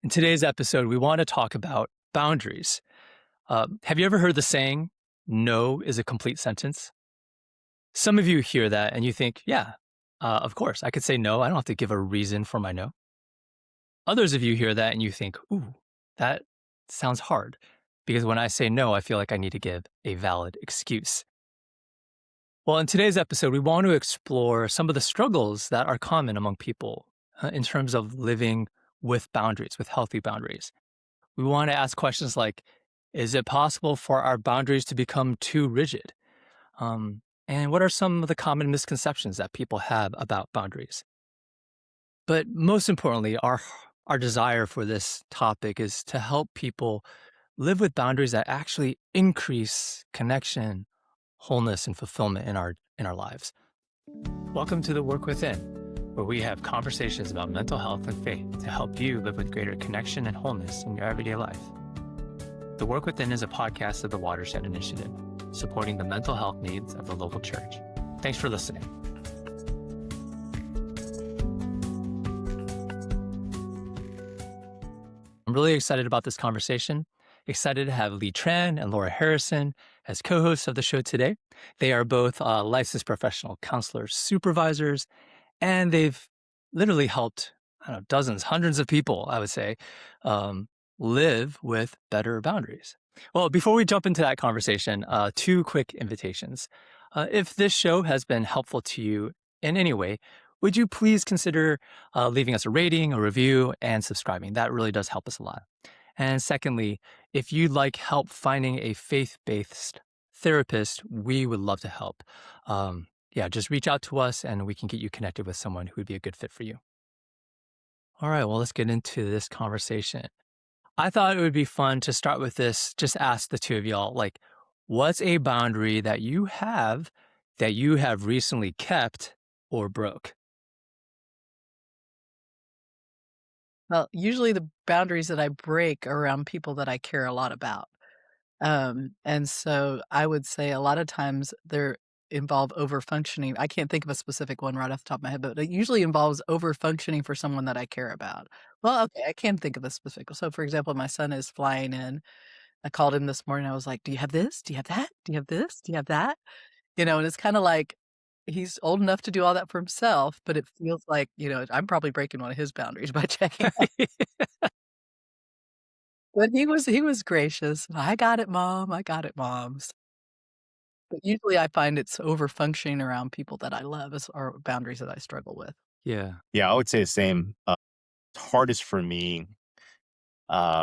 In today's episode, we want to talk about boundaries. Have you ever heard the saying, no is a complete sentence? Some of you hear that and you think, yeah, of course, I could say no. I don't have to give a reason for my no. Others of you hear that and you think, ooh, that sounds hard because when I say no, I feel like I need to give a valid excuse. Well, in today's episode, we want to explore some of the struggles that are common among people in terms of living with boundaries, with healthy boundaries. We want to ask questions like, is it possible for our boundaries to become too rigid? And what are some of the common misconceptions that people have about boundaries? But most importantly, our desire for this topic is to help people live with boundaries that actually increase connection, wholeness, and fulfillment in our lives. Welcome to The Work Within, where we have conversations about mental health and faith to help you live with greater connection and wholeness in your everyday life. The Work Within is a podcast of the Watershed Initiative, supporting the mental health needs of the local church. Thanks for listening. I'm really excited about this conversation. Excited to have Lee Tran and Laura Harrison as co-hosts of the show today. They are both licensed professional counselors, supervisors, and they've literally helped, dozens, hundreds of people, I would say, live with better boundaries. Well, before we jump into that conversation, two quick invitations. If this show has been helpful to you in any way, would you please consider leaving us a rating, a review, and subscribing? That really does help us a lot. And secondly, if you'd like help finding a faith-based therapist, we would love to help. Just reach out to us and we can get you connected with someone who would be a good fit for you. All right, well, let's get into this conversation. I thought it would be fun to start with this, just ask the two of y'all, what's a boundary that you have recently kept or broke? Well, usually the boundaries that I break are around people that I care a lot about. And so I would say a lot of times they involve over-functioning. I can't think of a specific one right off the top of my head, but it usually involves over-functioning for someone that I care about. Well, okay, I can think of a specific. So, for example, my son is flying in. I called him this morning. I was like, "Do you have this? Do you have that? Do you have this? Do you have that?" And it's kinda like he's old enough to do all that for himself, but it feels like, I'm probably breaking one of his boundaries by checking. But he was gracious. "I got it, mom. I got it, mom." But usually I find it's over-functioning around people that I love are boundaries that I struggle with. Yeah. Yeah, I would say the same. Hardest for me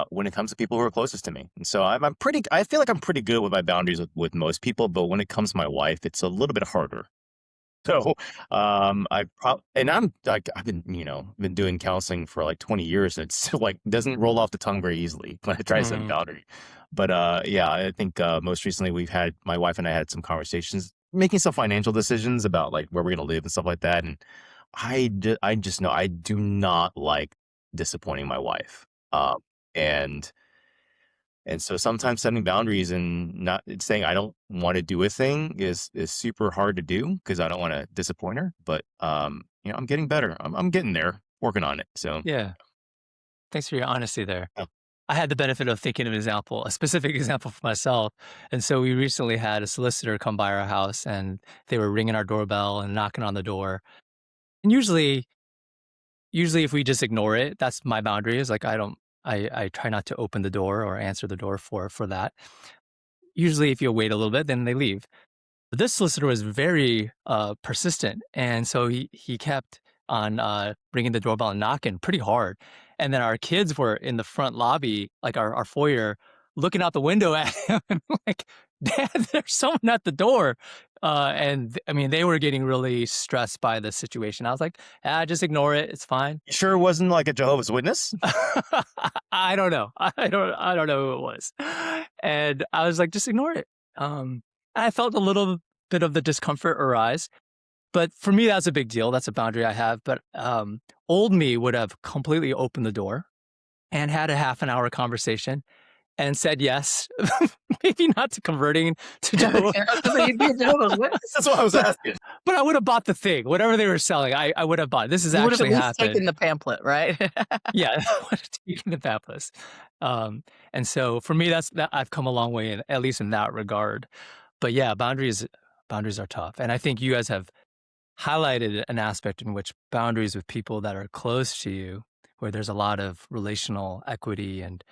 when it comes to people who are closest to me. And so I'm pretty. I feel like I'm pretty good with my boundaries with most people, but when it comes to my wife, it's a little bit harder. So and I'm like I've been doing counseling for like 20 years, and it's still like doesn't roll off the tongue very easily when I try to set a Mhm. boundary. But yeah, I think most recently my wife and I had some conversations, making some financial decisions about like where we're gonna live and stuff like that, and I just know I do not like disappointing my wife. And so sometimes setting boundaries and not saying I don't want to do a thing is super hard to do because I don't want to disappoint her. But I'm getting better. I'm getting there, working on it. So Yeah. Thanks for your honesty there. yeah. I had the benefit of thinking of an example, a specific example for myself. And so we recently had a solicitor come by our house and they were ringing our doorbell and knocking on the door. And usually if we just ignore it, that's my boundary is like I try not to open the door or answer the door for that. Usually if you wait a little bit, then they leave. But this solicitor was very persistent. And so he kept on ringing the doorbell and knocking pretty hard. And then our kids were in the front lobby, like our foyer, looking out the window at him, like, Dad, there's someone at the door. I mean, they were getting really stressed by the situation. I was like, just ignore it. It's fine. You sure it wasn't like a Jehovah's Witness? I don't know. I don't know who it was. And I was like, just ignore it. I felt a little bit of the discomfort arise, but for me, that's a big deal. That's a boundary I have. But old me would have completely opened the door and had a half an hour conversation and said yes. Maybe not to converting to Jehovah. I was gonna say you'd be a Jehovah's Witness. That's what I was asking. But I would have bought the thing. Whatever they were selling, I would have bought. This has You would have at actually least happened. taken the pamphlet, right? Yeah, I would have taken the pamphlets. And so for me, that I've come a long way, at least in that regard. But yeah, boundaries are tough. And I think you guys have highlighted an aspect in which boundaries with people that are close to you, where there's a lot of relational equity, and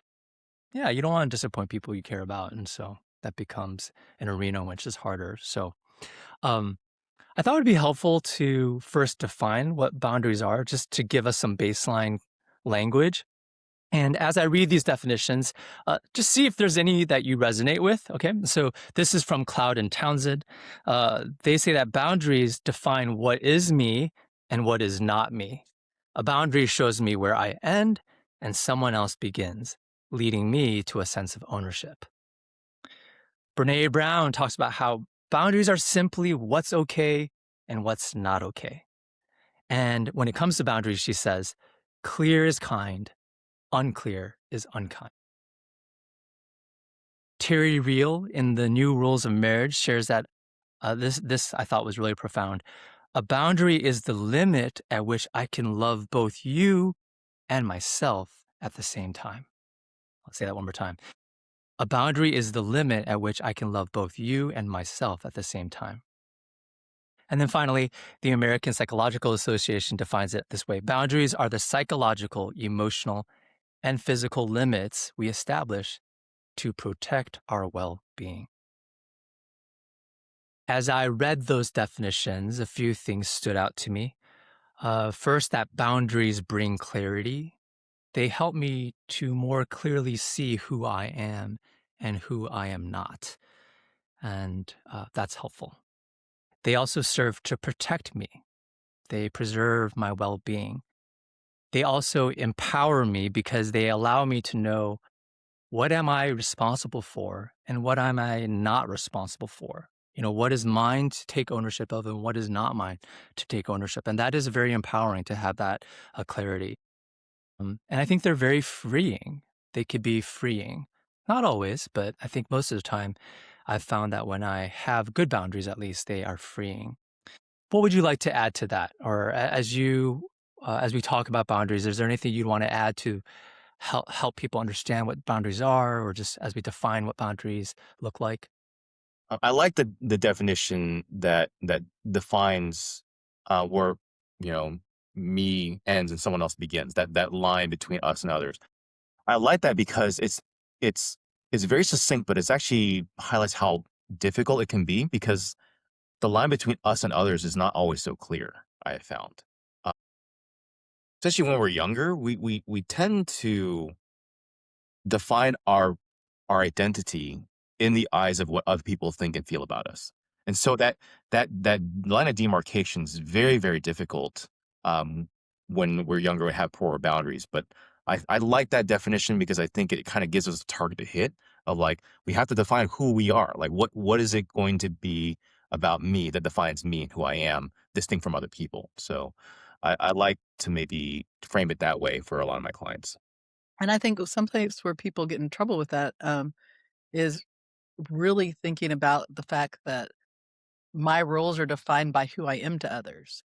yeah, you don't want to disappoint people you care about. And so that becomes an arena which is harder. So um, I thought it would be helpful to first define what boundaries are, just to give us some baseline language. And as I read these definitions, just see if there's any that you resonate with. Okay, so this is from Cloud and Townsend. They say that boundaries define what is me and what is not me. A boundary shows me where I end and someone else begins, leading me to a sense of ownership. Brene Brown talks about how boundaries are simply what's okay and what's not okay. And when it comes to boundaries, she says, clear is kind, unclear is unkind. Terry Real in The New Rules of Marriage shares that this I thought was really profound. A boundary is the limit at which I can love both you and myself at the same time. I'll say that one more time. A boundary is the limit at which I can love both you and myself at the same time. And then finally, the American Psychological Association defines it this way. Boundaries are the psychological, emotional, and physical limits we establish to protect our well-being. As I read those definitions, a few things stood out to me. First, that boundaries bring clarity. They help me to more clearly see who I am and who I am not. And that's helpful. They also serve to protect me. They preserve my well-being. They also empower me because they allow me to know what am I responsible for and what am I not responsible for? What is mine to take ownership of and what is not mine to take ownership? And that is very empowering to have that clarity. And I think they're very freeing. They could be freeing. Not always, but I think most of the time I've found that when I have good boundaries, at least, they are freeing. What would you like to add to that? Or as we talk about boundaries, is there anything you'd want to add to help people understand what boundaries are, or just as we define what boundaries look like? I like the definition that defines where me ends and someone else begins. That line between us and others. I like that because it's very succinct, but it's actually highlights how difficult it can be because the line between us and others is not always so clear. I have found, uh, especially when we're younger, we tend to define our identity in the eyes of what other people think and feel about us. And so that line of demarcation is very, very difficult when we're younger and have poor boundaries. But I like that definition because I think it kind of gives us a target to hit of like we have to define who we are. Like what is it going to be about me that defines me and who I am, distinct from other people. So I like to maybe frame it that way for a lot of my clients. And I think some place where people get in trouble with that is really thinking about the fact that my roles are defined by who I am to others,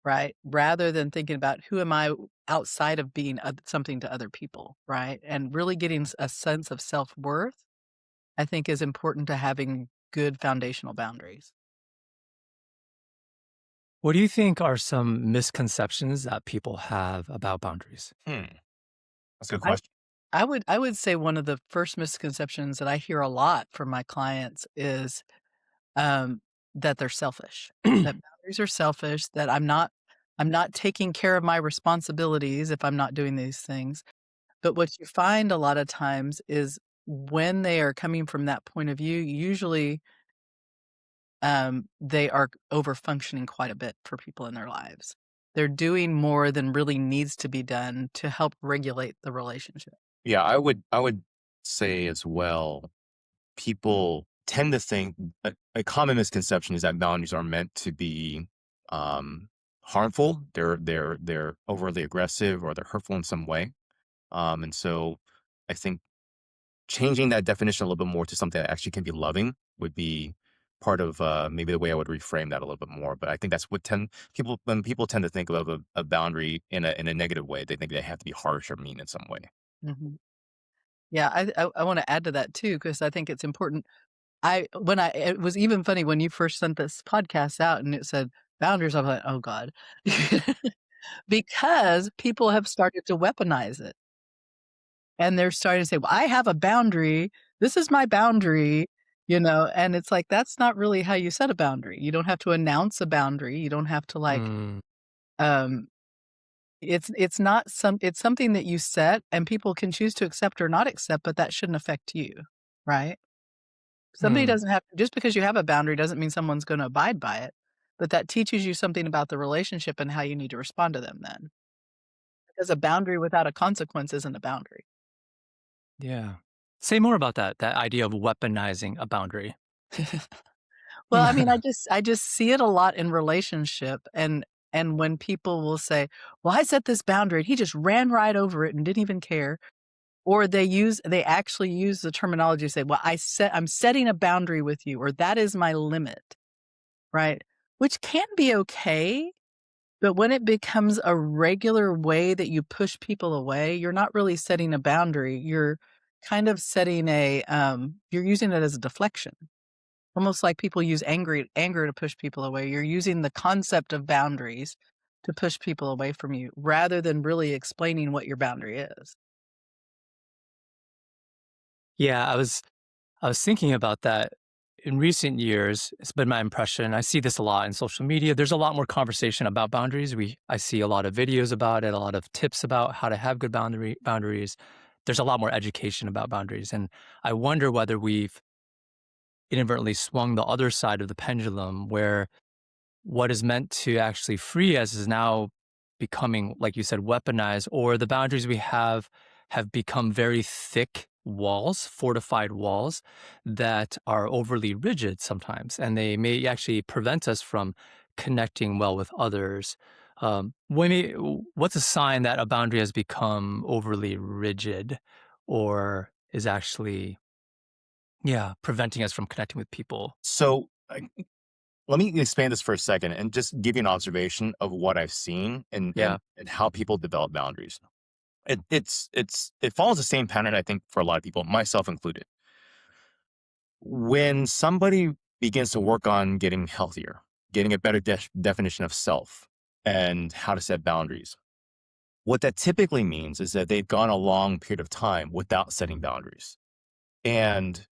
right? Rather than thinking about who am I outside of being something to other people, right? And really getting a sense of self-worth, I think is important to having good foundational boundaries. What do you think are some misconceptions that people have about boundaries? That's a good I question. I would say one of the first misconceptions that I hear a lot from my clients is um, that they're selfish, that boundaries are selfish, that I'm not taking care of my responsibilities if I'm not doing these things. But what you find a lot of times is when they are coming from that point of view, usually they are over functioning quite a bit for people in their lives. They're doing more than really needs to be done to help regulate the relationship. Yeah, I would say as well, people tend to think a common misconception is that boundaries are meant to be um, harmful. They're overly aggressive or they're hurtful in some way. And so I think changing that definition a little bit more to something that actually can be loving would be part of maybe the way I would reframe that a little bit more. But I think that's what when people tend to think of a boundary in a negative way, they think they have to be harsh or mean in some way. Mhm. Yeah, I wanna add to that too, because I think it's important. It was even funny when you first sent this podcast out and it said boundaries, I was like, "Oh god." Because people have started to weaponize it, and they're starting to say, "Well, I have a boundary. This is my boundary," and it's like, that's not really how you set a boundary. You don't have to announce a boundary. You don't have to, like, Mm, um it's not it's something that you set and people can choose to accept or not accept, but that shouldn't affect you, right? Somebody mm. doesn't have just because you have a boundary doesn't mean someone's gonna abide by it, but that teaches you something about the relationship and how you need to respond to them then. Because a boundary without a consequence isn't a boundary. Yeah. Say more about that idea of weaponizing a boundary. Well, I mean, I just see it a lot in relationship and when people will say, "Well, I set this boundary and he just ran right over it and didn't even care." Or they actually use the terminology to say, "Well, I'm setting a boundary with you," or "That is my limit," right? Which can be okay, but when it becomes a regular way that you push people away, you're not really setting a boundary. You're kind of setting you're using it as a deflection. Almost like people use anger to push people away. You're using the concept of boundaries to push people away from you rather than really explaining what your boundary is. Yeah, I was thinking about that. In recent years, it's been my impression. I see this a lot in social media. There's a lot more conversation about boundaries. I see a lot of videos about it, a lot of tips about how to have good boundaries. There's a lot more education about boundaries, and I wonder whether we've inadvertently swung the other side of the pendulum, where what is meant to actually free us is now becoming, like you said, weaponized, or the boundaries we have become very thick walls, fortified walls that are overly rigid sometimes, and they may actually prevent us from connecting well with others. What's a sign that a boundary has become overly rigid, or is actually, yeah, preventing us from connecting with people? So let me expand this for a second and just give you an observation of what I've seen and Yeah. how people develop boundaries. It follows the same pattern, I think, for a lot of people, myself included. When somebody begins to work on getting healthier, getting a better definition of self and how to set boundaries, what that typically means is that they've gone a long period of time without setting boundaries. And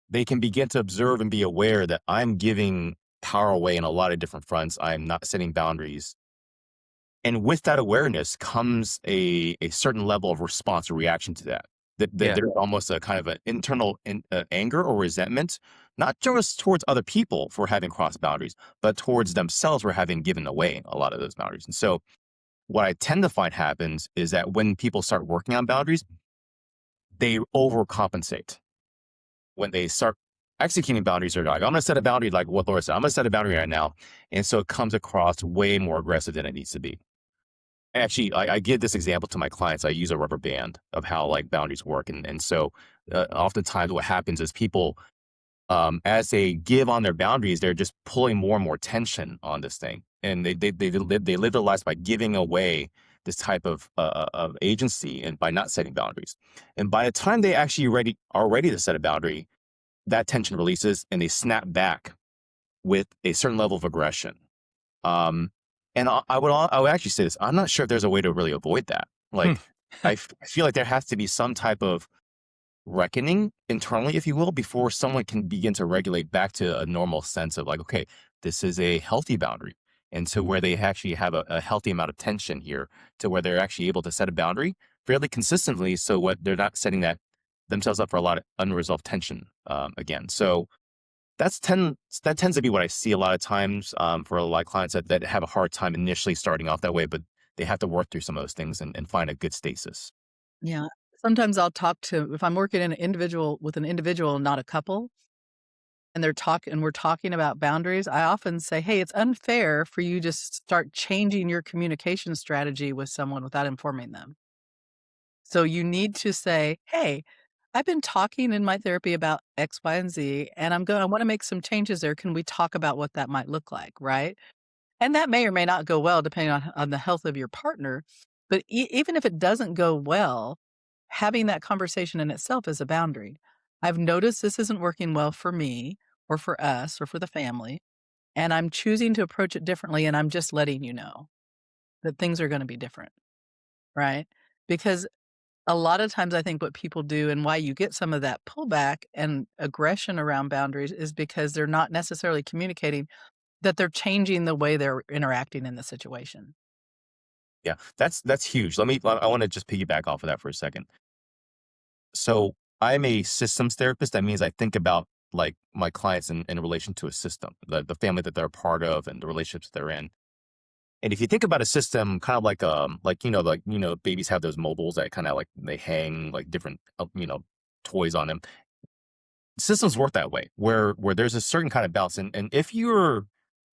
they can begin to observe and be aware that I'm giving power away in a lot of different fronts. I'm not setting boundaries. And with that awareness comes a certain level of response or reaction to that. That Yeah. there's almost a kind of an internal anger or resentment, not just towards other people for having crossed boundaries, but towards themselves for having given away a lot of those boundaries. And so, what I tend to find happens is that when people start working on boundaries, they overcompensate. When they start executing boundaries, they're like, I'm going to set a boundary, like what Laura said, I'm going to set a boundary right now. And so it comes across way more aggressive than it needs to be. Actually, I give this example to my clients. I use a rubber band of how like boundaries work. And so oftentimes what happens is people, as they give on their boundaries, they're just pulling more and more tension on this thing. And they live their lives by giving away this type of agency and by not setting boundaries. And by the time they actually are ready to set a boundary, that tension releases and they snap back with a certain level of aggression. Um, and I would actually say this. I'm not sure if there's a way to really avoid that. Hmm. Like, I feel like there has to be some type of reckoning internally, if you will, before someone can begin to regulate back to a normal sense of like, okay, this is a healthy boundary. And to where they actually have a healthy amount of tension here to where they're actually able to set a boundary fairly consistently. So what they're not setting themselves up for a lot of unresolved tension again. So that tends to be what I see a lot of times for a lot of clients that have a hard time initially starting off that way, but they have to work through some of those things and find a good stasis. Yeah. Sometimes I'll talk to if I'm working in an individual with an individual, not a couple, and we're talking about boundaries, I often say, "Hey, it's unfair for you to start changing your communication strategy with someone without informing them." So you need to say, "Hey, I've been talking in my therapy about X, Y, and Z, and I want to make some changes there. Can we talk about what that might look like, right? And that may or may not go well depending on the health of your partner. But even if it doesn't go well, having that conversation in itself is a boundary. I've noticed this isn't working well for me or for us or for the family, and I'm choosing to approach it differently, and I'm just letting you know that things are going to be different, right? Because a lot of times I think what people do and why you get some of that pullback and aggression around boundaries is because they're not necessarily communicating that they're changing the way they're interacting in the situation. Yeah, that's huge. I want to just piggyback off of that for a second. So I'm a systems therapist. That means I think about like my clients in relation to a system, the family that they're a part of and the relationships they're in. And if you think about a system, kind of like babies have those mobiles that kind of like they hang like different toys on them. Systems work that way, where there's a certain kind of balance, and if you're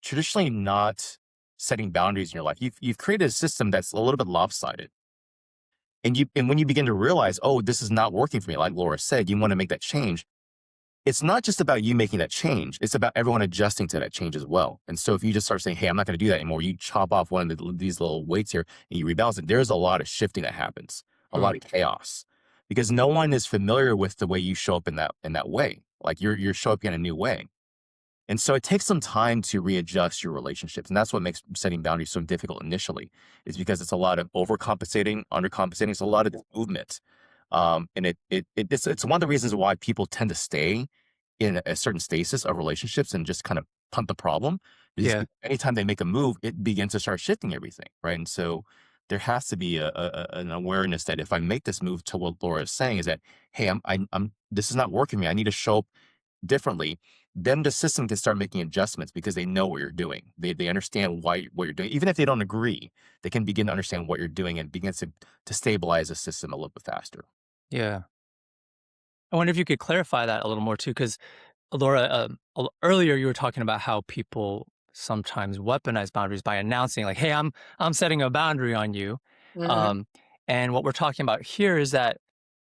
traditionally not setting boundaries in your life, you've created a system that's a little bit lopsided. And when you begin to realize, oh, this is not working for me, like Laura said, you want to make that change. It's not just about you making that change. It's about everyone adjusting to that change as well. And so if you just start saying, hey, I'm not going to do that anymore, you chop off one of these little weights here and you rebalance it, there's a lot of shifting that happens, a lot of chaos, because no one is familiar with the way you show up in that way. Like you're showing up in a new way. And so it takes some time to readjust your relationships. And that's what makes setting boundaries so difficult initially, is because it's a lot of overcompensating, undercompensating. It's a lot of movement. And it's one of the reasons why people tend to stay in a certain stasis of relationships and just kind of punt the problem. Because Yeah. anytime they make a move, it begins to start shifting everything, right? And so there has to be an awareness that if I make this move, to what Laura is saying is that, hey, I'm this is not working for me. I need to show up differently. Then the system can start making adjustments because they know what you're doing. They understand what you're doing. Even if they don't agree, they can begin to understand what you're doing and begin to stabilize the system a little bit faster. Yeah. I wonder if you could clarify that a little more too, because Laura, earlier you were talking about how people sometimes weaponize boundaries by announcing, like, "Hey, I'm setting a boundary on you." Mhm. Um, and what we're talking about here is that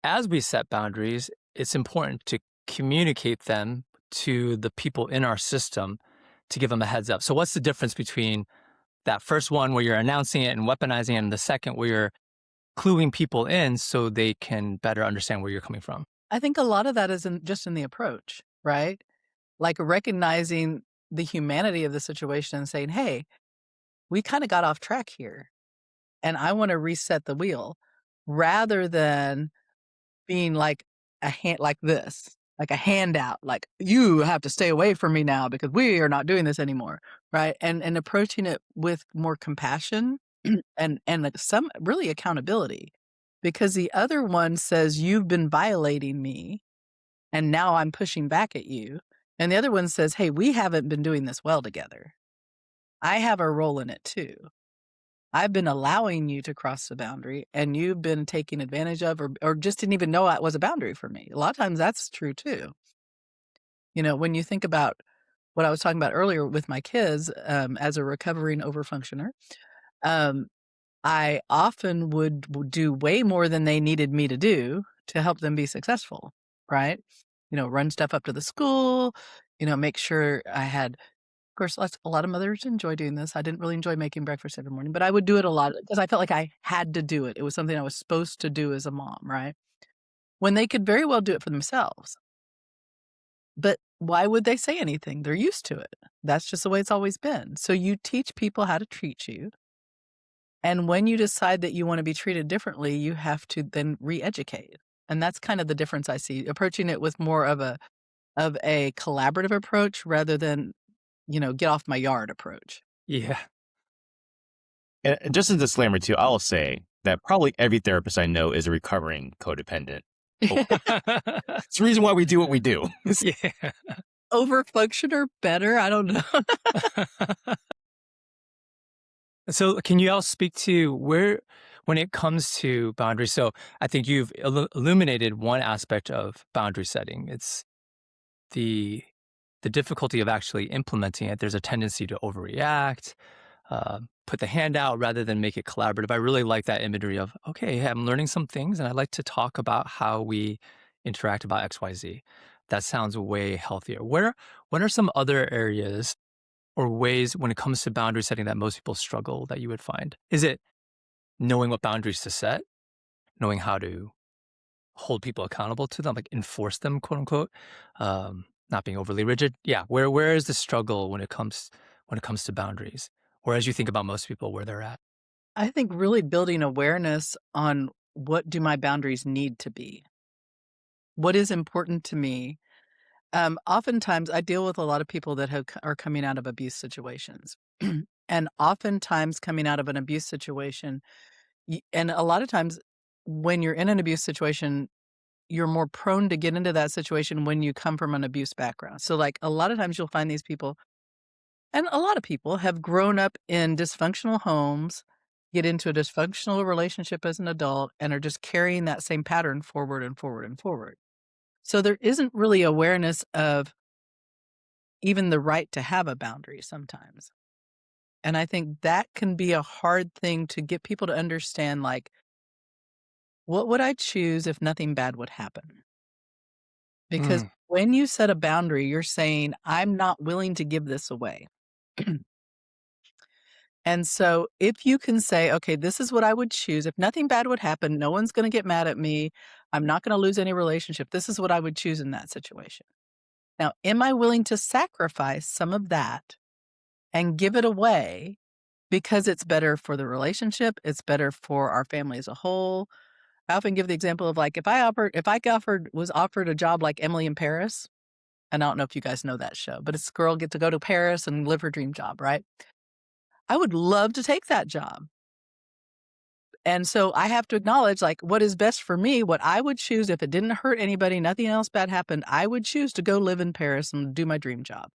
as we set boundaries, it's important to communicate them to the people in our system to give them a heads up. So, what's the difference between that first one where you're announcing it and weaponizing it, and the second where you're cluing people in so they can better understand where you're coming from? I think a lot of that is just in the approach, right? Like recognizing the humanity of the situation and saying, hey, we kind of got off track here and I want to reset the wheel rather than being like a hand like this, like a handout, like you have to stay away from me now because we are not doing this anymore. Right. And approaching it with more compassion and like some really accountability because the other one says you've been violating me and now I'm pushing back at you. And the other one says, hey, we haven't been doing this well together. I have a role in it too. I've been allowing you to cross the boundary and you've been taking advantage of or just didn't even know that was a boundary for me. A lot of times that's true too. You know, when you think about what I was talking about earlier with my kids as a recovering overfunctioner, um, I often would do way more than they needed me to do to help them be successful, right? You know, run stuff up to the school, you know, make sure I had of course, a lot of mothers enjoy doing this. I didn't really enjoy making breakfast every morning, but I would do it a lot because I felt like I had to do it. It was something I was supposed to do as a mom, right? When they could very well do it for themselves. But why would they say anything? They're used to it. That's just the way it's always been. So you teach people how to treat you. And when you decide that you want to be treated differently, you have to then re-educate. And that's kind of the difference I see, approaching it with more of a collaborative approach rather than, you know, get off my yard approach. Yeah. And just a disclaimer too, I'll say that probably every therapist I know is a recovering codependent. It's the reason why we do what we do. Yeah. Overfunction or better? I don't know. So, can you all speak to where, when it comes to boundaries? So, I think you've illuminated one aspect of boundary setting. It's the difficulty of actually implementing it. There's a tendency to overreact, put the hand out rather than make it collaborative. I really like that imagery of, okay, I'm learning some things, and I'd like to talk about how we interact about XYZ. That sounds way healthier. What are some other areas or ways when it comes to boundary setting that most people struggle that you would find? Is it knowing what boundaries to set, knowing how to hold people accountable to them, like enforce them, quote unquote, not being overly rigid? Yeah, where is the struggle when it comes to boundaries? Or as you think about most people, where they're at? I think really building awareness on what do my boundaries need to be? What is important to me? Oftentimes, I deal with a lot of people that are coming out of abuse situations. And oftentimes, coming out of an abuse situation, and a lot of times, when you're in an abuse situation, you're more prone to get into that situation when you come from an abuse background. So, like, a lot of times you'll find these people, and a lot of people have grown up in dysfunctional homes, get into a dysfunctional relationship as an adult, and are just carrying that same pattern forward and forward and forward. So there isn't really awareness of even the right to have a boundary sometimes. And I think that can be a hard thing to get people to understand, like, what would I choose if nothing bad would happen? Because Mm, when you set a boundary, you're saying, I'm not willing to give this away. And so if you can say, okay, this is what I would choose. If nothing bad would happen, no one's going to get mad at me. I'm not going to lose any relationship. This is what I would choose in that situation. Now, am I willing to sacrifice some of that and give it away because it's better for the relationship? It's better for our family as a whole. I often give the example of, like, was offered a job like Emily in Paris, and I don't know if you guys know that show, but it's a girl get to go to Paris and live her dream job, right? I would love to take that job. And so I have to acknowledge, like, what is best for me, what I would choose if it didn't hurt anybody, nothing else bad happened, I would choose to go live in Paris and do my dream job.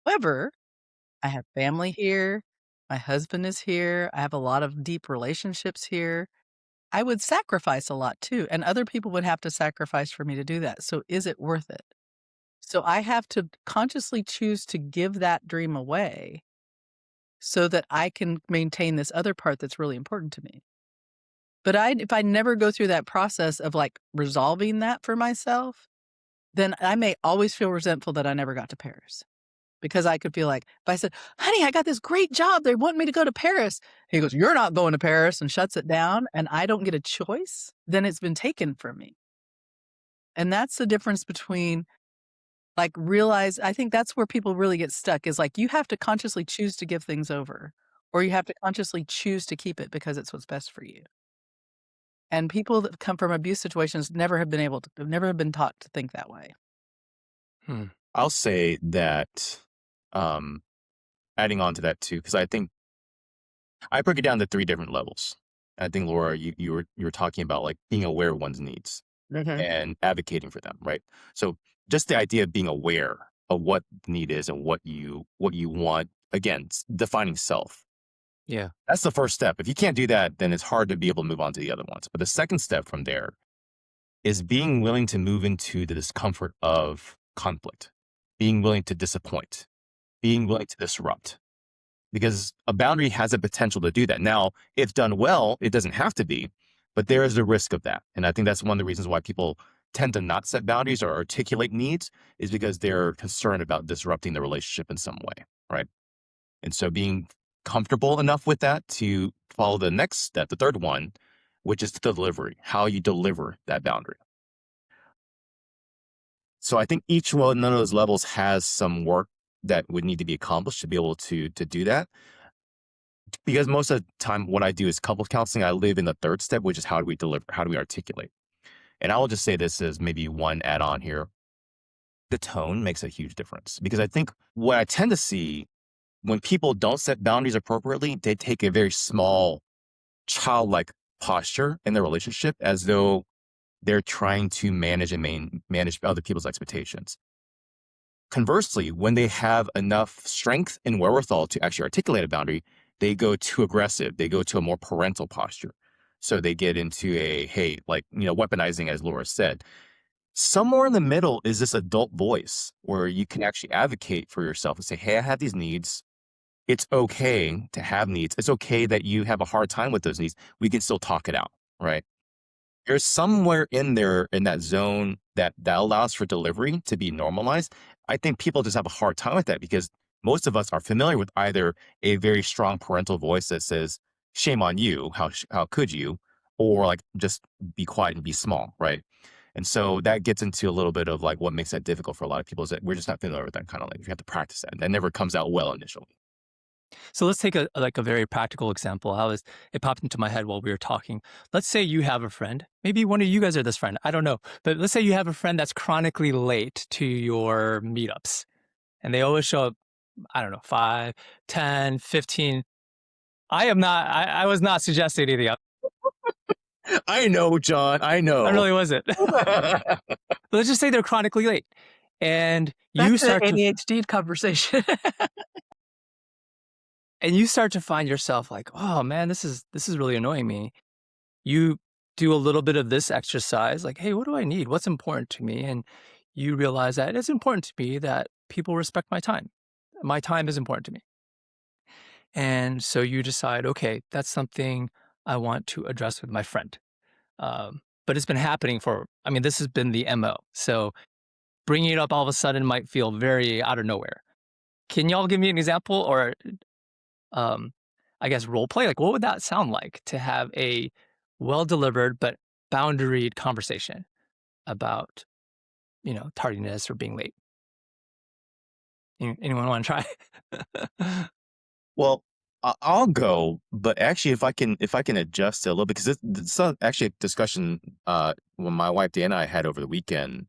However, I have family here. My husband is here. I have a lot of deep relationships here. I would sacrifice a lot too, and other people would have to sacrifice for me to do that. So is it worth it? So I have to consciously choose to give that dream away so that I can maintain this other part that's really important to me. But if I never go through that process of, like, resolving that for myself, then I may always feel resentful that I never got to Paris. Because I could feel like, if I said, honey, I got this great job, they want me to go to Paris. He goes, you're not going to Paris, and shuts it down, and I don't get a choice, then it's been taken from me. And that's the difference between, like, I think that's where people really get stuck, is like, you have to consciously choose to give things over, or you have to consciously choose to keep it because it's what's best for you. And people that come from abuse situations have never been taught to think that way. hmm. I'll say that, um, adding on to that too, because I think I break it down to three different levels. I think Laura, you were talking about, like, being aware of one's needs Mhm. and advocating for them, right? So just the idea of being aware of what the need is and what you want. Again, defining self. Yeah. That's the first step. If you can't do that, then it's hard to be able to move on to the other ones. But the second step from there is being willing to move into the discomfort of conflict, being willing to disappoint, being willing to disrupt, because a boundary has a potential to do that. Now, if done well, it doesn't have to be, but there is a risk of that. And I think that's one of the reasons why people tend to not set boundaries or articulate needs, is because they're concerned about disrupting the relationship in some way, right? And so being comfortable enough with that to follow the next step, the third one, which is the delivery, how you deliver that boundary. So I think each one of those levels has some work that would need to be accomplished to be able to do that. Because most of the time, what I do is couples counseling. I live in the third step, which is how do we deliver, how do we articulate. And I will just say this as maybe one add on here. The tone makes a huge difference, because I think what I tend to see when people don't set boundaries appropriately, they take a very small, childlike posture in their relationship, as though they're trying to manage and manage other people's expectations. Conversely, when they have enough strength and wherewithal to actually articulate a boundary, they go too aggressive. They go to a more parental posture. So they get into a, hey, like, weaponizing, as Laura said. Somewhere in the middle is this adult voice where you can actually advocate for yourself and say, hey, I have these needs. It's okay to have needs. It's okay that you have a hard time with those needs. We can still talk it out, right? there's somewhere in there in that zone that allows for delivery to be normalized. I think people just have a hard time with that because most of us are familiar with either a very strong parental voice that says, "Shame on you, how could you?" or like just be quiet and be small, right? And so that gets into a little bit of like what makes that difficult for a lot of people is that we're just not familiar with that kind of language. We have to practice that. And that never comes out well initially. So let's take a very practical example. It popped into my head while we were talking. Let's say you have a friend. Maybe one of you guys are this friend. I don't know. But let's say you have a friend that's chronically late to your meetups. And they always show up, I don't know, 5, 10, 15. I was not suggesting anything. I know, John. I know. I really wasn't. But let's just say they're chronically late. And you That's an start to ADHD conversation. and you start to find yourself like, oh man, this is really annoying me. You do a little bit of this exercise, like, hey, what do I need? What's important to me? And you realize that it's important to me that people respect my time. My time is important to me. And so you decide, okay, that's something I want to address with my friend. But it's been happening this has been the MO. So bringing it up all of a sudden might feel very out of nowhere. Can y'all give me an example or, I guess, role play? Like, what would that sound like to have a well-delivered but boundaried conversation about, tardiness or being late? Anyone want to try? Well, I'll go, but actually, if I can adjust it a little bit, because this is actually a discussion when my wife Dan and I had over the weekend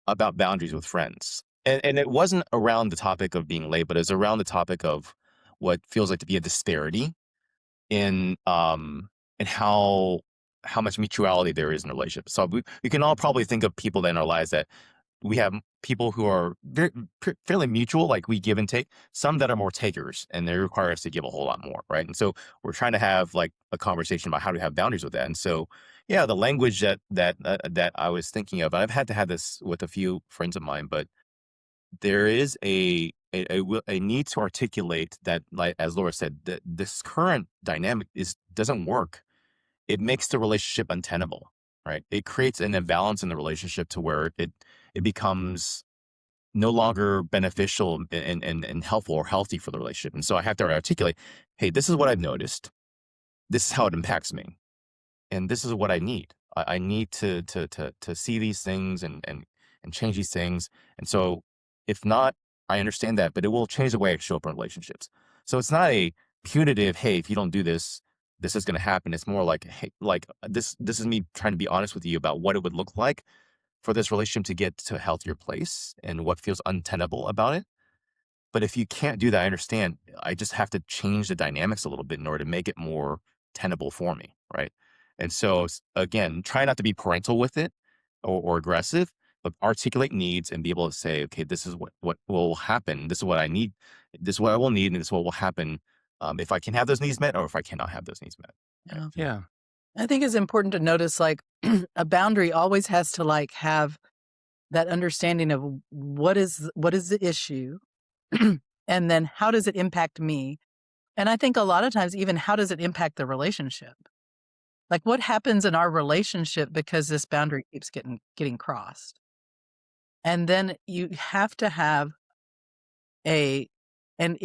about boundaries with friends, and it wasn't around the topic of being late, but it's around the topic of what feels like to be a disparity in how much mutuality there is in a relationship. So we can all probably think of people in our lives that we have people who are fairly mutual, like we give and take, some that are more takers and they require us to give a whole lot more, right? And so we're trying to have like a conversation about how to have boundaries with that. And so, yeah, the language that I was thinking of, I've had to have this with a few friends of mine, but there is a need to articulate that, like as Laura said, that this current dynamic doesn't work. It makes the relationship untenable, right? It creates an imbalance in the relationship to where it becomes no longer beneficial and helpful or healthy for the relationship. And so I have to articulate, hey, this is what I've noticed. This is how it impacts me. And this is what I need. I need to see these things and change these things. And so if not, I understand that, but it will change the way I show up in relationships. So it's not a punitive, hey, if you don't do this, this is going to happen. It's more like, hey, like this is me trying to be honest with you about what it would look like for this relationship to get to a healthier place and what feels untenable about it. But if you can't do that, I understand. I just have to change the dynamics a little bit in order to make it more tenable for me, right? And so again, try not to be parental with it or aggressive, but articulate needs and be able to say, okay, this is what will happen. This is what I need. This is what I will need, and this is what will happen if I can have those needs met or if I cannot have those needs met. Right? Yeah. I think it's important to notice like a boundary always has to like have that understanding of what is the issue and then how does it impact me? And I think a lot of times even how does it impact the relationship? Like what happens in our relationship because this boundary keeps getting crossed? And then you have to have and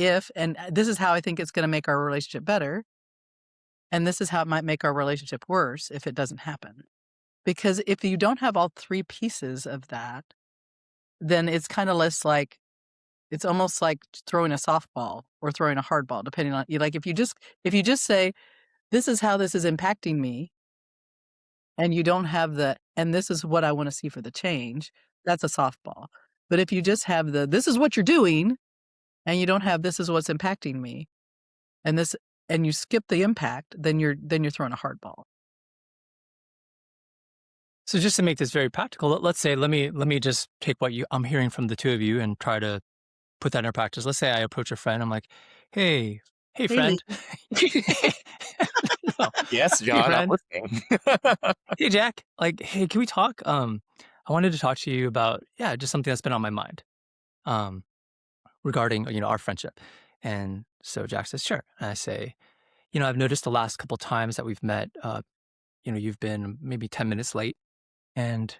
this is how I think it's going to make our relationship better. And this is how it might make our relationship worse if it doesn't happen. Because if you don't have all three pieces of that, then it's kind of less like, it's almost like throwing a softball or throwing a hard ball, depending on you. Like if you just say, this is how this is impacting me, and you don't have and this is what I want to see for the change, that's a softball. But if you just have this is what you're doing, and you don't have this is what's impacting me, and you skip the impact, then you're throwing a hard ball. So just to make this very practical, let's say, let me just take what I'm hearing from the two of you and try to put that into practice. Let's say I approach a friend. I'm like, hey friend. No. Yes, Hey, John, I'm friend. listening. Hey, Jack. Like, hey, can we talk? I wanted to talk to you about, just something that's been on my mind, regarding, our friendship. And so Jack says, sure. And I say, I've noticed the last couple times that we've met, you've been maybe 10 minutes late. And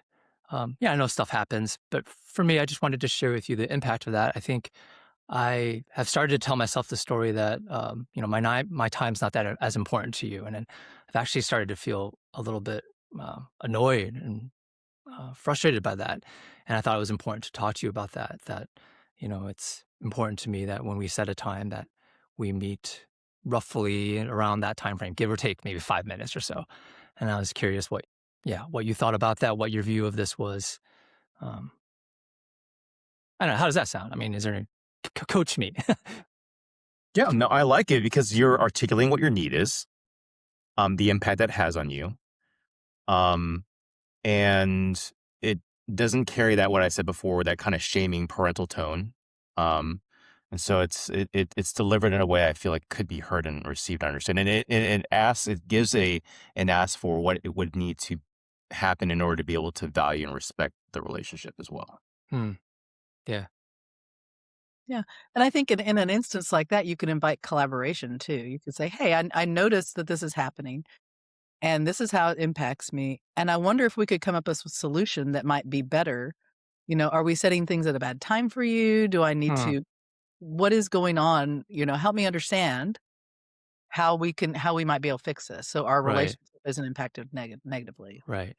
yeah, I know stuff happens, but for me, I just wanted to share with you the impact of that. I think I have started to tell myself the story that my time's not that as important to you, and then I've actually started to feel a little bit annoyed and frustrated by that. And I thought it was important to talk to you about that. That it's important to me that when we set a time that we meet roughly around that time frame, give or take maybe 5 minutes or so. And I was curious what you thought about that, what your view of this was. Um, I don't know. How does that sound? I mean, is there any, coach me? Yeah, no, I like it because you're articulating what your need is, the impact that has on you. And it doesn't carry that, what I said before, that kind of shaming parental tone. Um, and so it's delivered in a way I feel like could be heard and received and understood. And it gives an ask for what it would need to happen in order to be able to value and respect the relationship as well. Yeah. Yeah. And I think in an instance like that, you can invite collaboration too. You could say, hey, I noticed that this is happening and this is how it impacts me. And I wonder if we could come up with a solution that might be better. Are we setting things at a bad time for you? Do I need Hmm. to, what is going on? Help me understand how we might be able to fix this. So our Right. relationship isn't impacted negatively. Right.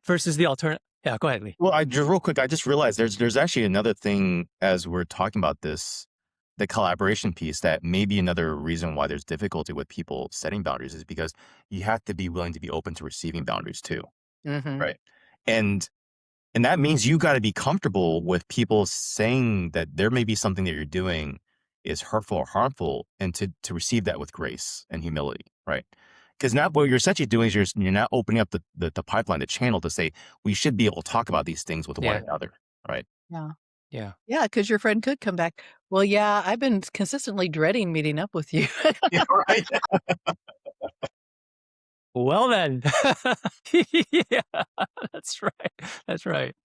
Versus the alternative. Yeah. Go ahead, Lee. Well, I just real quick, I just realized there's actually another thing as we're talking about this, the collaboration piece, that may be another reason why there's difficulty with people setting boundaries, is because you have to be willing to be open to receiving boundaries too. Mm-hmm. Right. And that means you got to be comfortable with people saying that there may be something that you're doing is hurtful or harmful, and to receive that with grace and humility, right? Because now what you're essentially doing is you're now opening up the pipeline, the channel, to say we should be able to talk about these things with one another, right? Yeah. Yeah. Yeah, because your friend could come back. Well, yeah, I've been consistently dreading meeting up with you. Yeah, right. Well then. Yeah, that's right. That's right.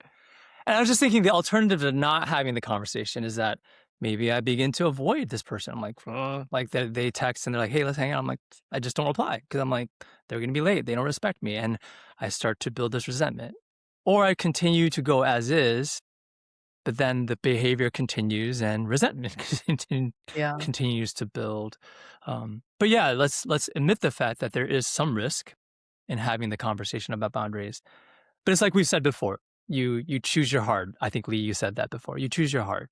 And I was just thinking the alternative to not having the conversation is that maybe I begin to avoid this person. I'm like they text and they're like, hey, let's hang out. I'm like, I just don't reply because I'm like, they're going to be late. They don't respect me. And I start to build this resentment. Or I continue to go as is, but then the behavior continues and resentment Yeah. continues to build. But yeah, let's admit the fact that there is some risk in having the conversation about boundaries. But it's like we've said before, you choose your heart. I think, Lee, you said that before. You choose your heart.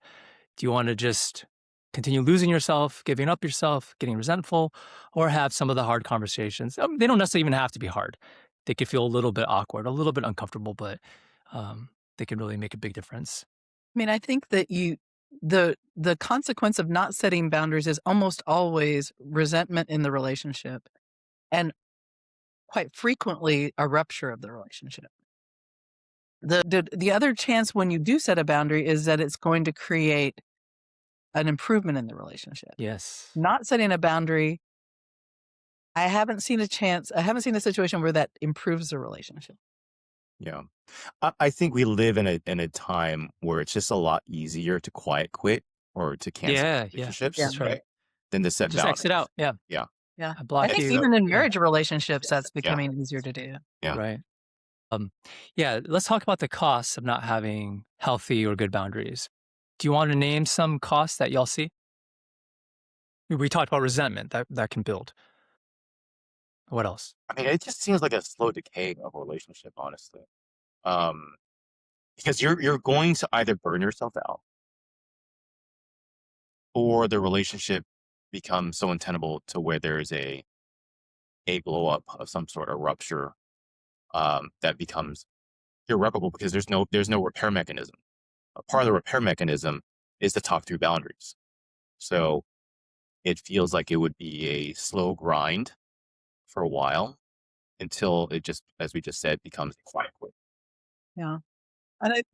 Do you want to just continue losing yourself, giving up yourself, getting resentful, or have some of the hard conversations? They don't necessarily even have to be hard. They could feel a little bit awkward, a little bit uncomfortable, but they can really make a big difference. I mean, I think that the consequence of not setting boundaries is almost always resentment in the relationship, and quite frequently a rupture of the relationship. The other chance when you do set a boundary is that it's going to create an improvement in the relationship. Yes. Not setting a boundary, I haven't seen a situation where that improves the relationship. Yeah. I think we live in a time where it's just a lot easier to quiet quit or to cancel Yeah. relationships, That's right. than to set Just exit boundaries. out. Yeah. Yeah. Yeah. I block I think you. even in Yeah. marriage relationships, that's becoming easier to do. Yeah. Right. Yeah. Let's talk about the costs of not having healthy or good boundaries. Do you want to name some costs that y'all see? We talked about resentment that can build. What else? I mean, it just seems like a slow decay of a relationship, honestly. Because you're going to either burn yourself out, or the relationship becomes so untenable to where there's a blow up of some sort of rupture, that becomes irreparable because there's no repair mechanism. A part of the repair mechanism is to talk through boundaries. So it feels like it would be a slow grind for a while until it just, as we just said, becomes a quiet quit. Yeah.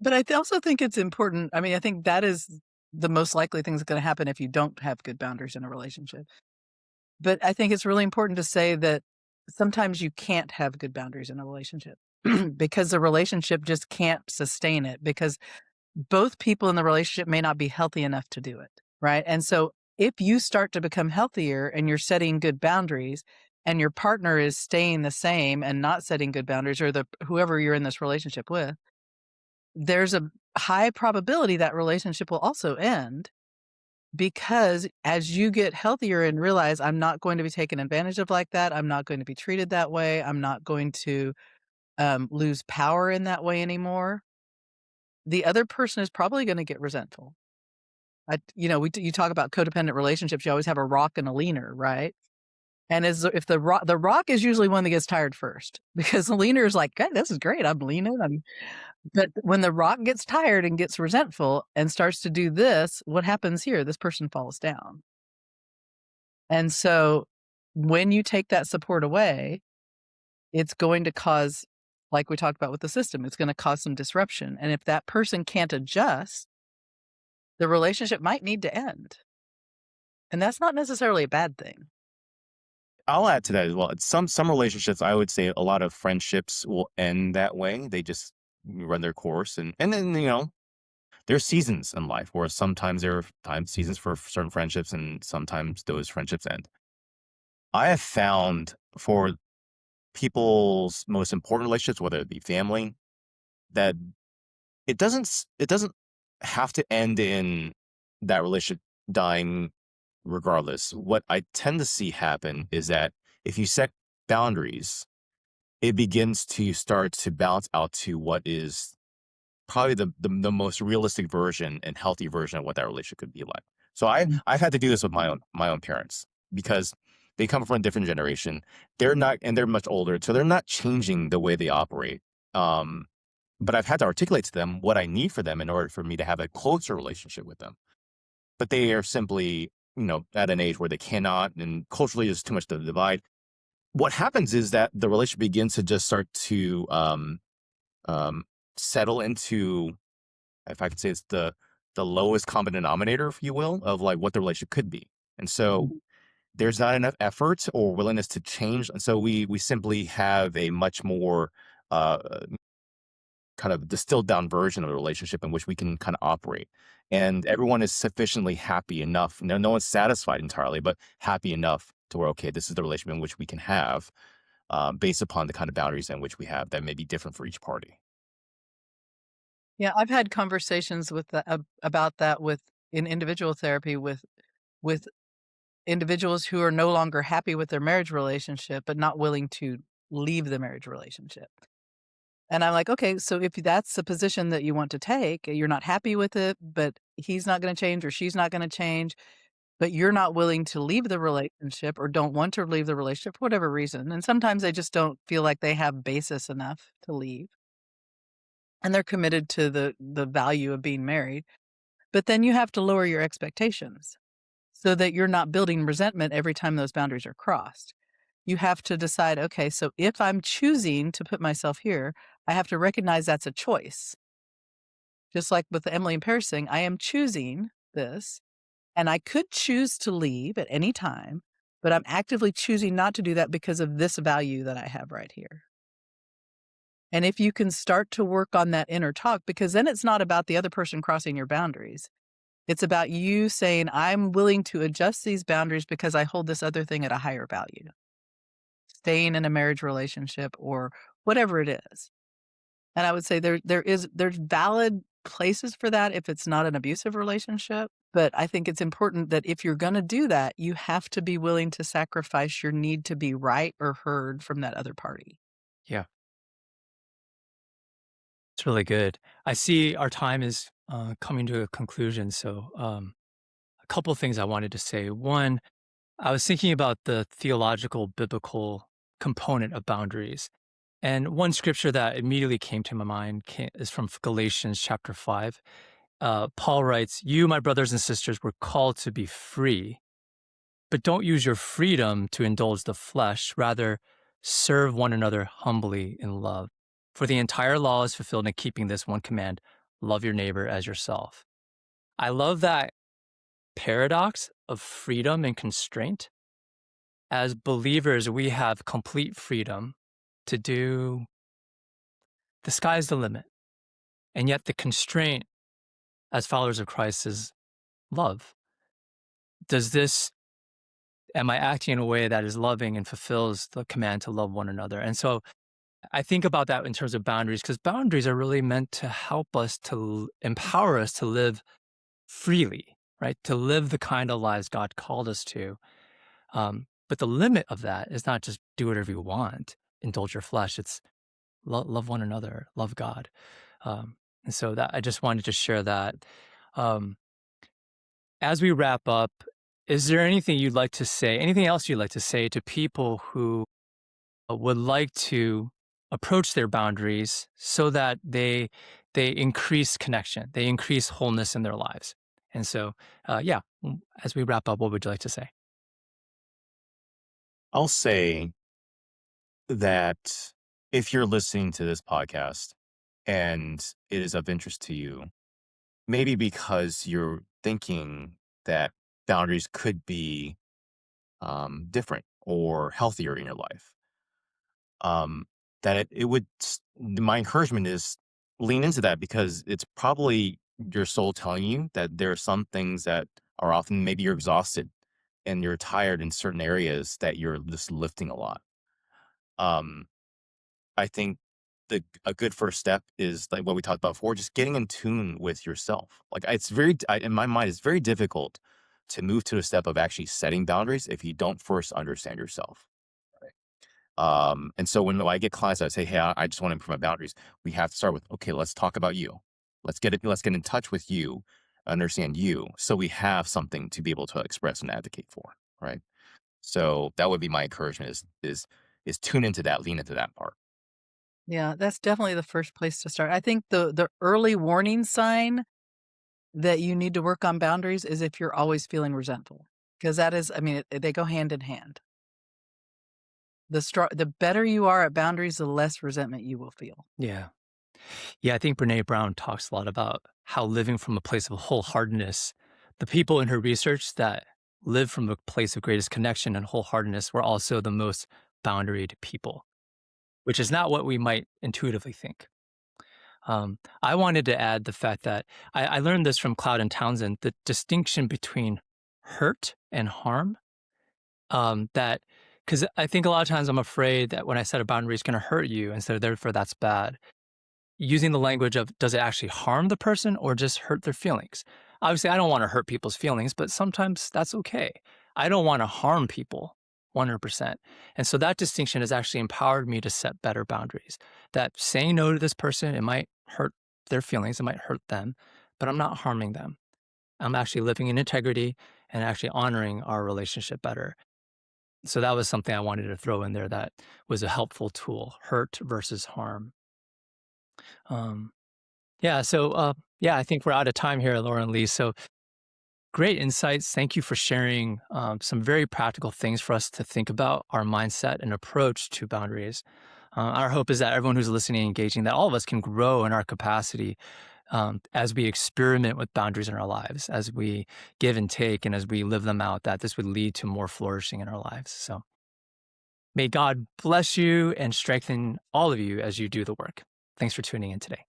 But I also think it's important. I mean, I think that is the most likely thing that's going to happen if you don't have good boundaries in a relationship. But I think it's really important to say that sometimes you can't have good boundaries in a relationship because the relationship just can't sustain it, because both people in the relationship may not be healthy enough to do it. Right. And so if you start to become healthier and you're setting good boundaries and your partner is staying the same and not setting good boundaries, or whoever you're in this relationship with, there's a high probability that relationship will also end, because as you get healthier and realize, I'm not going to be taken advantage of like that, I'm not going to be treated that way, I'm not going to lose power in that way anymore, the other person is probably going to get resentful. You talk about codependent relationships, you always have a rock and a leaner, right? And if the rock is usually one that gets tired first, because the leaner is like, hey, this is great, I'm leaning. But when the rock gets tired and gets resentful and starts to do this, what happens here? This person falls down. And so when you take that support away, it's going to cause, like we talked about with the system, it's going to cause some disruption. And if that person can't adjust, the relationship might need to end. And that's not necessarily a bad thing. I'll add to that as well. Some relationships, I would say a lot of friendships will end that way. They just run their course, and then there's seasons in life where sometimes there are seasons for certain friendships, and sometimes those friendships end. I have found for people's most important relationships, whether it be family, that it doesn't have to end in that relationship dying regardless. What I tend to see happen is that if you set boundaries, it begins to start to balance out to what is probably the most realistic version and healthy version of what that relationship could be like. So I've had to do this with my own parents, because they come from a different generation. They're much older, so they're not changing the way they operate. But I've had to articulate to them what I need for them in order for me to have a closer relationship with them. But they are simply, at an age where they cannot, and culturally there's too much to divide. What happens is that the relationship begins to just start to settle into, if I could say, it's the lowest common denominator, if you will, of like what the relationship could be. And so there's not enough effort or willingness to change. And so we simply have a much more kind of distilled down version of the relationship in which we can kind of operate. And everyone is sufficiently happy enough. No one's satisfied entirely, but happy enough to where, okay, this is the relationship in which we can have, based upon the kind of boundaries in which we have that may be different for each party. Yeah, I've had conversations about that in individual therapy with individuals who are no longer happy with their marriage relationship, but not willing to leave the marriage relationship. And I'm like, okay, so if that's the position that you want to take, you're not happy with it, but he's not going to change or she's not going to change, but you're not willing to leave the relationship or don't want to leave the relationship for whatever reason. And sometimes they just don't feel like they have basis enough to leave. And they're committed to the value of being married. But then you have to lower your expectations so that you're not building resentment every time those boundaries are crossed. You have to decide, okay, so if I'm choosing to put myself here, I have to recognize that's a choice. Just like with the Emily and Paris thing, I am choosing this, and I could choose to leave at any time, but I'm actively choosing not to do that because of this value that I have right here. And if you can start to work on that inner talk, because then it's not about the other person crossing your boundaries. It's about you saying, I'm willing to adjust these boundaries because I hold this other thing at a higher value. Staying in a marriage relationship or whatever it is. And I would say there's valid places for that if it's not an abusive relationship. But I think it's important that if you're going to do that, you have to be willing to sacrifice your need to be right or heard from that other party. Yeah, it's really good. I see our time is coming to a conclusion. So a couple of things I wanted to say. One, I was thinking about the theological, biblical component of boundaries. And one scripture that immediately came to my mind is from Galatians chapter 5. Paul writes, "You, my brothers and sisters, were called to be free, but don't use your freedom to indulge the flesh. Rather, serve one another humbly in love. For the entire law is fulfilled in keeping this one command, love your neighbor as yourself." I love that paradox of freedom and constraint. As believers, we have complete freedom to do, the sky's the limit. And yet the constraint as followers of Christ is love. Does this am I acting in a way that is loving and fulfills the command to love one another? And so I think about that in terms of boundaries, because boundaries are really meant to help us to empower us to live freely, right? To live the kind of lives God called us to. But the limit of that is not just do whatever you want, indulge your flesh. It's love one another, love God. And so that I just wanted to share that. Um, as we wrap up, is there anything you'd like to say, anything else you'd like to say to people who would like to approach their boundaries so that they increase connection, they increase wholeness in their lives? And so, as we wrap up, what would you like to say? I'll say that if you're listening to this podcast and it is of interest to you, maybe because you're thinking that boundaries could be different or healthier in your life, that my encouragement is lean into that, because it's probably your soul telling you that there are some things that are often, maybe you're exhausted and you're tired in certain areas that you're just lifting a lot. Um, I think a good first step is like what we talked about before, just getting in tune with yourself. Like in my mind, it's very difficult to move to a step of actually setting boundaries if you don't first understand yourself. And so when I get clients, I say, hey, I just want to improve my boundaries. We have to start with, okay, let's talk about you. Let's get in touch with you, understand you, so we have something to be able to express and advocate for. Right. So that would be my encouragement is tune into that, lean into that part. Yeah, that's definitely the first place to start. I think the early warning sign that you need to work on boundaries is if you're always feeling resentful, because that is, I mean, they go hand in hand. The better you are at boundaries, the less resentment you will feel. Yeah. Yeah, I think Brene Brown talks a lot about how living from a place of wholeheartedness, the people in her research that live from a place of greatest connection and wholeheartedness were also the most boundaried people, which is not what we might intuitively think. I wanted to add the fact that I learned this from Cloud and Townsend, the distinction between hurt and harm. That because I think a lot of times I'm afraid that when I set a boundary, it's going to hurt you, and so therefore that's bad. Using the language of, does it actually harm the person or just hurt their feelings? Obviously, I don't want to hurt people's feelings, but sometimes that's okay. I don't want to harm people 100%. And so that distinction has actually empowered me to set better boundaries. That saying no to this person, it might hurt their feelings, it might hurt them, but I'm not harming them. I'm actually living in integrity and actually honoring our relationship better. So that was something I wanted to throw in there that was a helpful tool, hurt versus harm. Um, I think we're out of time here, Laura and Lee. So great insights. Thank you for sharing some very practical things for us to think about our mindset and approach to boundaries. Our hope is that everyone who's listening and engaging, that all of us can grow in our capacity as we experiment with boundaries in our lives, as we give and take, and as we live them out, that this would lead to more flourishing in our lives. So may God bless you and strengthen all of you as you do the work. Thanks for tuning in today.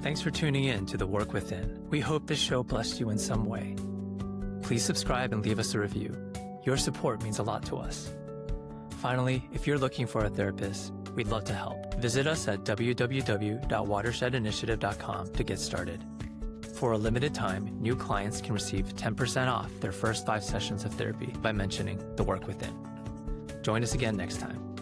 Thanks for tuning in to The Work Within. We hope this show blessed you in some way. Please subscribe and leave us a review. Your support means a lot to us. Finally, if you're looking for a therapist, we'd love to help. Visit us at www.watershedinitiative.com to get started. For a limited time, new clients can receive 10% off their first 5 sessions of therapy by mentioning The Work Within. Join us again next time.